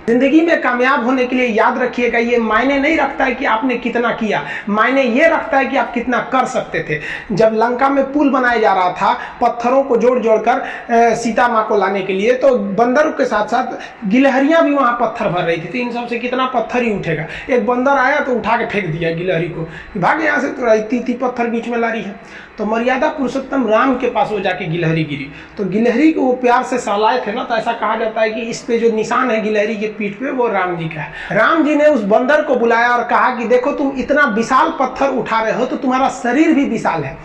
जिंदगी में कामयाब होने के लिए याद रखिएगा, ये मायने नहीं रखता है कि आपने कितना किया, मायने ये रखता है कि आप कितना कर सकते थे। जब लंका में पुल बनाया जा रहा था पत्थरों को जोड़ जोड़कर सीता माँ को लाने के लिए, तो बंदरों के साथ साथ गिलहरियां भी वहां पत्थर भर रही थी। तो इन सबसे कितना पत्थर ही उठेगा। एक बंदर आया तो उठा के फेंक दिया गिलहरी को, भाग यहाँ से, तो इतनी पत्थर बीच में ला रही है। तो मर्यादा पुरुषोत्तम राम के पास वो जाके गिलहरी गिरी, तो गिलहरी को वो प्यार से सहलाए थे ना, तो ऐसा कहा जाता है कि इस पे जो निशान है गिलहरी के पीठ पे वो राम जी का है। राम जी ने उस बंदर को बुलाया और कहा कि देखो तुम इतना विशाल पत्थर उठा रहे हो तो तुम्हारा शरीर भी विशाल है,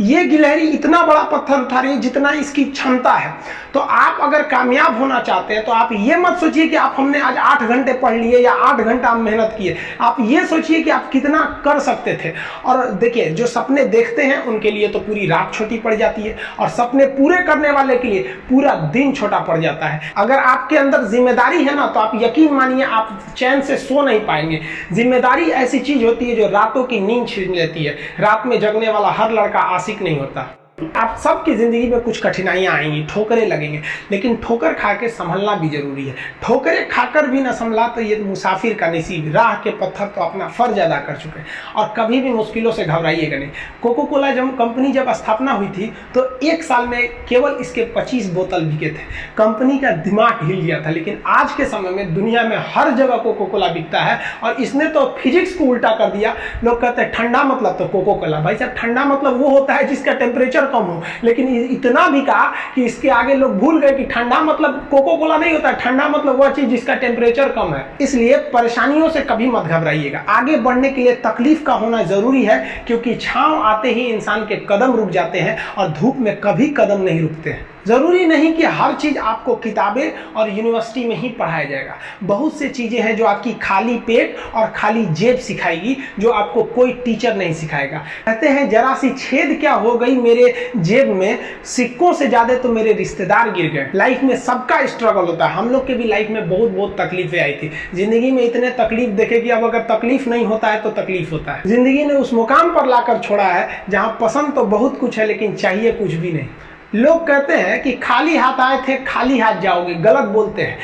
ये गिलहरी इतना बड़ा पत्थर उठा रही है जितना इसकी क्षमता है। तो आप अगर कामयाब होना चाहते हैं तो आप ये मत सोचिए कि आप हमने आज 8 घंटे पढ़ लिए या 8 घंटा मेहनत किए, आप ये सोचिए कि आप कितना कर सकते थे। और देखिए, जो सपने देखते हैं उनके लिए तो पूरी रात छोटी पड़ जाती है, और सपने पूरे करने वाले के लिए पूरा दिन छोटा पड़ जाता है। अगर आपके अंदर जिम्मेदारी है ना, तो आप यकीन मानिए आप चैन से सो नहीं पाएंगे। जिम्मेदारी ऐसी चीज होती है जो रातों की नींद छीन लेती है। रात में जगने वाला हर लड़का आशिक नहीं होता। आप सबकी जिंदगी में कुछ कठिनाइयां आएंगी, ठोकरें लगेंगे, लेकिन ठोकर खा के संभलना भी जरूरी है। ठोकरें खाकर भी ना संभला तो ये मुसाफिर का नसीब। राह के पत्थर तो अपना फर्ज अदा कर चुके हैं, और कभी भी मुश्किलों से घबराइएगा नहीं। कोको कोला कंपनी जब स्थापना हुई थी तो 1 साल में केवल इसके 25 बोतल बिके थे। कंपनी का दिमाग हिल गया था। लेकिन आज के समय में दुनिया में हर जगह कोको कोला बिकता है, और इसने तो फिजिक्स को उल्टा कर दिया। लोग कहते हैं ठंडा मतलब तो कोको कोला। भाई साहब, ठंडा मतलब वो होता है जिसका टेम्परेचर कम हो, लेकिन इतना भी कहा कि इसके आगे लोग भूल गए कि ठंडा मतलब कोको कोला नहीं होता, ठंडा मतलब वह चीज जिसका टेम्परेचर कम है। इसलिए परेशानियों से कभी मत घबराइएगा। आगे बढ़ने के लिए तकलीफ का होना जरूरी है, क्योंकि छांव आते ही इंसान के कदम रुक जाते हैं और धूप में कभी कदम नहीं रुकते हैं। जरूरी नहीं कि हर चीज आपको किताबें और यूनिवर्सिटी में ही पढ़ाया जाएगा। बहुत से चीजें हैं जो आपकी खाली पेट और खाली जेब सिखाएगी, जो आपको कोई टीचर नहीं सिखाएगा। कहते हैं जरा सी छेद क्या हो गई मेरे जेब में, सिक्कों से ज्यादा तो मेरे रिश्तेदार गिर गए। लाइफ में सबका स्ट्रगल होता है। हम लोग के भी लाइफ में बहुत बहुत तकलीफें आई थी। जिंदगी में इतने तकलीफ देखे कि अब अगर तकलीफ नहीं होता है तो तकलीफ होता है। जिंदगी ने उस मुकाम पर लाकर छोड़ा है जहां पसंद तो बहुत कुछ है लेकिन चाहिए कुछ भी नहीं। लोग कहते हैं कि खाली हाथ आए थे खाली हाथ जाओगे, गलत बोलते हैं।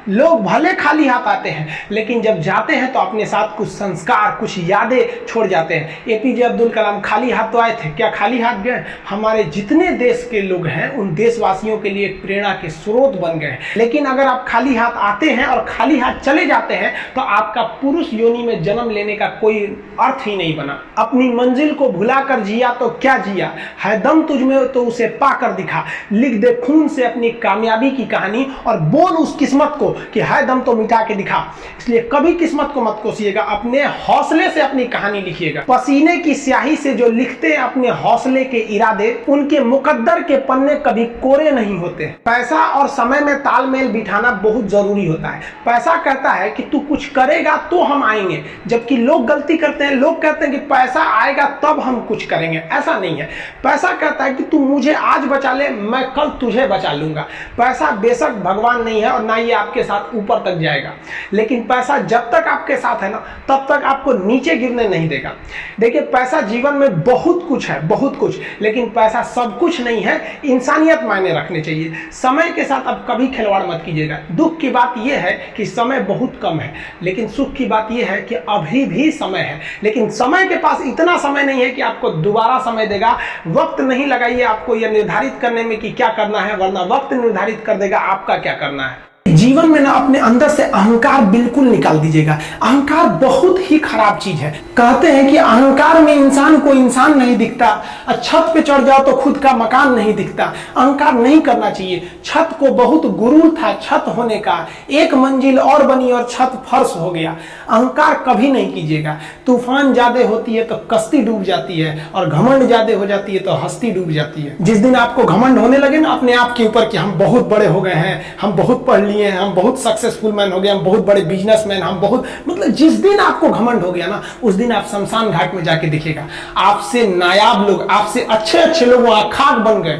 लोग भले खाली हाथ आते हैं, लेकिन जब जाते हैं तो अपने साथ कुछ संस्कार, कुछ यादें छोड़ जाते हैं। एपीजे अब्दुल कलाम खाली हाथ तो आए थे, क्या खाली हाथ गए? हमारे जितने देश के लोग हैं उन देशवासियों के लिए एक प्रेरणा के स्रोत बन गए। लेकिन अगर आप खाली हाथ आते हैं और खाली हाथ चले जाते हैं तो आपका पुरुष योनि में जन्म लेने का कोई अर्थ ही नहीं बना। अपनी मंजिल को भुलाकर जिया तो क्या जिया, है दम तुझमें तो उसे पाकर दिखा। लिख दे खून से अपनी कामयाबी की कहानी और बोल उस किस्मत को कि है दम तो मिटा के दिखा। इसलिए कभी किस्मत को मत कोसिएगा, अपने हौसले से अपनी कहानी लिखिएगा। पसीने की स्याही से जो लिखते हैं अपने हौसले के इरादे, उनके मुकद्दर के पन्ने कभी कोरे नहीं होते। पैसा और समय में तालमेल बिठाना बहुत जरूरी होता है। पैसा कहता है कि तू कुछ करेगा तो हम आएंगे, जबकि लोग गलती करते हैं। लोग कहते हैं कि पैसा आएगा तब हम कुछ करेंगे। ऐसा नहीं है। पैसा कहता है कि तू मुझे आज बचा ले, मैं कल तुझे बचा लूंगा। पैसा बेशक भगवान नहीं है और ना ये आपके साथ ऊपर तक जाएगा, लेकिन पैसा जब तक आपके साथ है ना, तब तक आपको नीचे गिरने नहीं देगा। देखिए, पैसा जीवन में बहुत कुछ है, बहुत कुछ, लेकिन पैसा सब कुछ नहीं है। इंसानियत मायने रखने चाहिए। समय के साथ अब कभी खिलवाड़ मत कीजिएगा। दुख की बात यह है कि समय बहुत कम है, लेकिन सुख की बात यह है कि अभी भी समय है। लेकिन समय के पास इतना समय नहीं है कि आपको दोबारा समय देगा। वक्त नहीं लगाइए आपको यह निर्धारित करने में कि क्या करना है, वरना वक्त निर्धारित कर देगा आपका क्या करना है। जीवन में ना अपने अंदर से अहंकार बिल्कुल निकाल दीजिएगा। अहंकार बहुत ही खराब चीज है। कहते हैं कि अहंकार में इंसान को इंसान नहीं दिखता, छत पे चढ़ जाओ तो खुद का मकान नहीं दिखता। अहंकार नहीं करना चाहिए। छत को बहुत गुरूर था छत होने का, एक मंजिल और बनी और छत फर्श हो गया। अहंकार कभी नहीं कीजिएगा। तूफान ज्यादा होती है तो कश्ती डूब जाती है, और घमंड ज्यादा हो जाती है तो हस्ती डूब जाती है। जिस दिन आपको घमंड होने लगे ना अपने आप के ऊपर कि हम बहुत बड़े हो गए हैं, हम बहुत पढ़ लिए, हम बहुत सक्सेसफुल मैन हो गए, हम बहुत बड़े बिजनेसमैन, हम बहुत, मतलब जिस दिन आपको घमंड हो गया ना, उस दिन आप शमशान घाट में जाके देखिएगा आपसे नायाब लोग, आपसे अच्छे अच्छे लोग वहां खाक बन गए।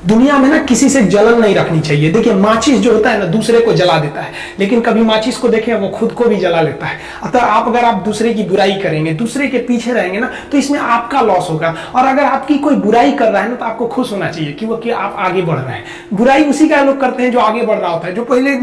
दुनिया में ना किसी से जलन नहीं रखनी चाहिए। देखिए माचिस जो होता है ना दूसरे को जला देता है, लेकिन कभी माचिस को देखें वो खुद को भी जला लेता है। अतः अगर आप दूसरे की बुराई करेंगे, दूसरे के पीछे रहेंगे ना, तो इसमें आपका लॉस होगा। और अगर आपकी कोई बुराई कर रहा है ना, तो आपको खुश होना चाहिए कि आप आगे बढ़ रहे हैं। बुराई उसी का लोग करते हैं जो आगे बढ़ रहा होता है, जो पहले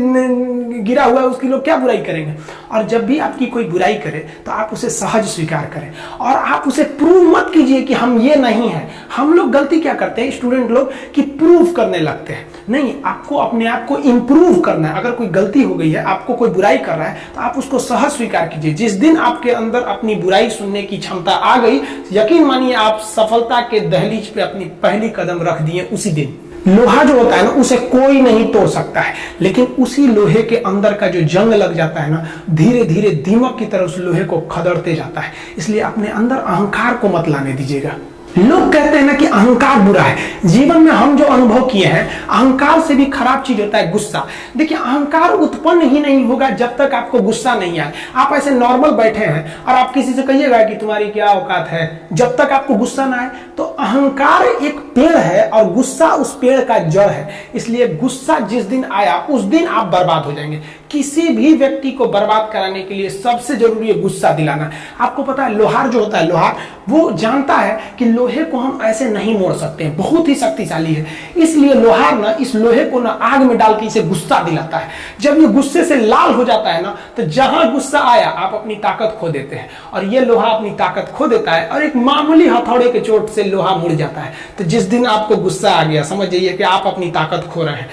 गिरा हुआ है उसकी लोग क्या बुराई करेंगे। और जब भी आपकी कोई बुराई करे तो आप उसे सहज स्वीकार करें, और आप उसे प्रूव मत कीजिए कि हम ये नहीं है। हम लोग गलती क्या करते हैं स्टूडेंट लोग, कि प्रूव करने लगते हैं। नहीं, आपको अपने आप को इंप्रूव करना है। अगर कोई गलती हो गई है, आपको कोई बुराई कर रहा है, तो आप उसको सहज स्वीकार कीजिए। जिस दिन आपके अंदर अपनी बुराई सुनने की क्षमता आ गई, यकीन मानिए आप सफलता के दहलीज पे अपनी पहली कदम रख दिए उसी दिन। लोहा जो होता है ना, उसे कोई नहीं तोड़ सकता है, लेकिन उसी लोहे के अंदर का जो जंग लग जाता है ना, धीरे धीरे दीमक की तरह उस लोहे को खदड़ते जाता है। इसलिए अपने अंदर अहंकार को मत लाने दीजिएगा। लोग कहते हैं ना कि अहंकार बुरा है। जीवन में हम जो अनुभव किए हैं, अहंकार से भी खराब चीज होता है गुस्सा। देखिए अहंकार उत्पन्न ही नहीं होगा जब तक आपको गुस्सा नहीं आए। आप ऐसे नॉर्मल बैठे हैं और आप किसी से कहिएगा कि तुम्हारी क्या औकात है, जब तक आपको गुस्सा ना आए। तो अहंकार एक पेड़ है और गुस्सा उस पेड़ का जड़ है। इसलिए गुस्सा जिस दिन आया उस दिन आप बर्बाद हो जाएंगे। किसी भी व्यक्ति को बर्बाद कराने के लिए सबसे जरूरी है गुस्सा दिलाना। आपको पता है लोहार जो होता है, लोहार वो जानता है कि लोहे को हम ऐसे नहीं मोड़ सकते हैं, बहुत ही शक्तिशाली है। इसलिए लोहार ना इस लोहे को ना आग में डाल के इसे गुस्सा दिलाता है। जब ये गुस्से से लाल हो जाता है ना, तो जहां गुस्सा आया आप अपनी ताकत खो देते हैं। और ये लोहा अपनी ताकत खो देता है और एक मामूली हथौड़े के चोट से लोहा मुड़ जाता है। तो जिस दिन आपको गुस्सा आ गया, समझ जाइए कि आप अपनी ताकत खो रहे हैं।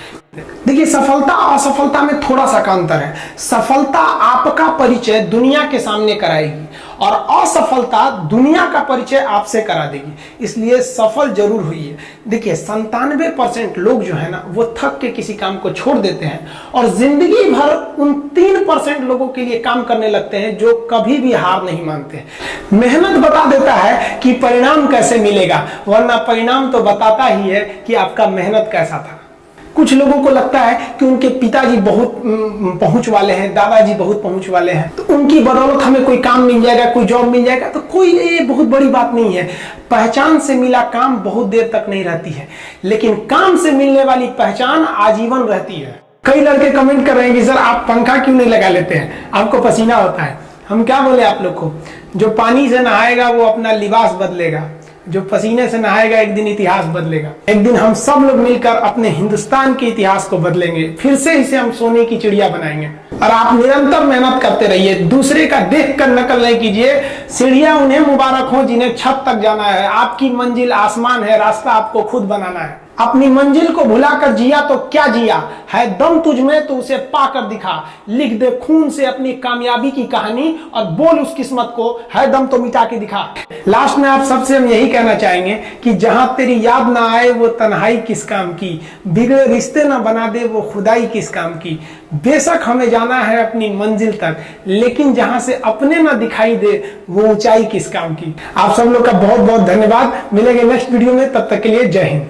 देखिए सफलता और असफलता में थोड़ा सा का अंतर है। सफलता आपका परिचय दुनिया के सामने कराएगी और असफलता दुनिया का परिचय आपसे करा देगी। इसलिए सफल जरूर हुई है। देखिए 97% लोग जो है ना, वो थक के किसी काम को छोड़ देते हैं और जिंदगी भर उन 3% लोगों के लिए काम करने लगते हैं जो कभी भी हार नहीं मानते। मेहनत बता देता है कि परिणाम कैसे मिलेगा, वरना परिणाम तो बताता ही है कि आपका मेहनत कैसा था। कुछ लोगों को लगता है कि उनके पिताजी बहुत पहुंच वाले हैं, दादाजी बहुत पहुंच वाले हैं, तो उनकी बदौलत हमें कोई काम मिल जाएगा, कोई जॉब मिल जाएगा। तो कोई ये बहुत बड़ी बात नहीं है। पहचान से मिला काम बहुत देर तक नहीं रहती है, लेकिन काम से मिलने वाली पहचान आजीवन रहती है। कई लड़के कमेंट कर रहे हैं कि सर आप पंखा क्यों नहीं लगा लेते हैं, आपको पसीना होता है। हम क्या बोले आप लोग को, जो पानी से नहाएगा वो अपना लिबास बदलेगा, जो पसीने से नहाएगा एक दिन इतिहास बदलेगा। एक दिन हम सब लोग मिलकर अपने हिंदुस्तान के इतिहास को बदलेंगे, फिर से इसे हम सोने की चिड़िया बनाएंगे। और आप निरंतर मेहनत करते रहिए, दूसरे का देखकर नकल नहीं कीजिए। सीढ़ियां उन्हें मुबारक हो जिन्हें छत तक जाना है। आपकी मंजिल आसमान है, रास्ता आपको खुद बनाना है। अपनी मंजिल को भुलाकर जिया तो क्या जिया, है दम तुझ में तो उसे पाकर दिखा। लिख दे खून से अपनी कामयाबी की कहानी और बोल उस किस्मत को, है दम तो मिटा के दिखा। लास्ट में आप सबसे हम यही कहना चाहेंगे कि जहां तेरी याद ना आए वो तन्हाई किस काम की, बिगड़े रिश्ते ना बना दे वो खुदाई किस काम की। बेशक हमें जाना है अपनी मंजिल तक, लेकिन जहां से अपने ना दिखाई दे वो ऊंचाई किस काम की। आप सब लोग का बहुत बहुत धन्यवाद। मिलेंगे नेक्स्ट वीडियो में, तब तक के लिए जय हिंद।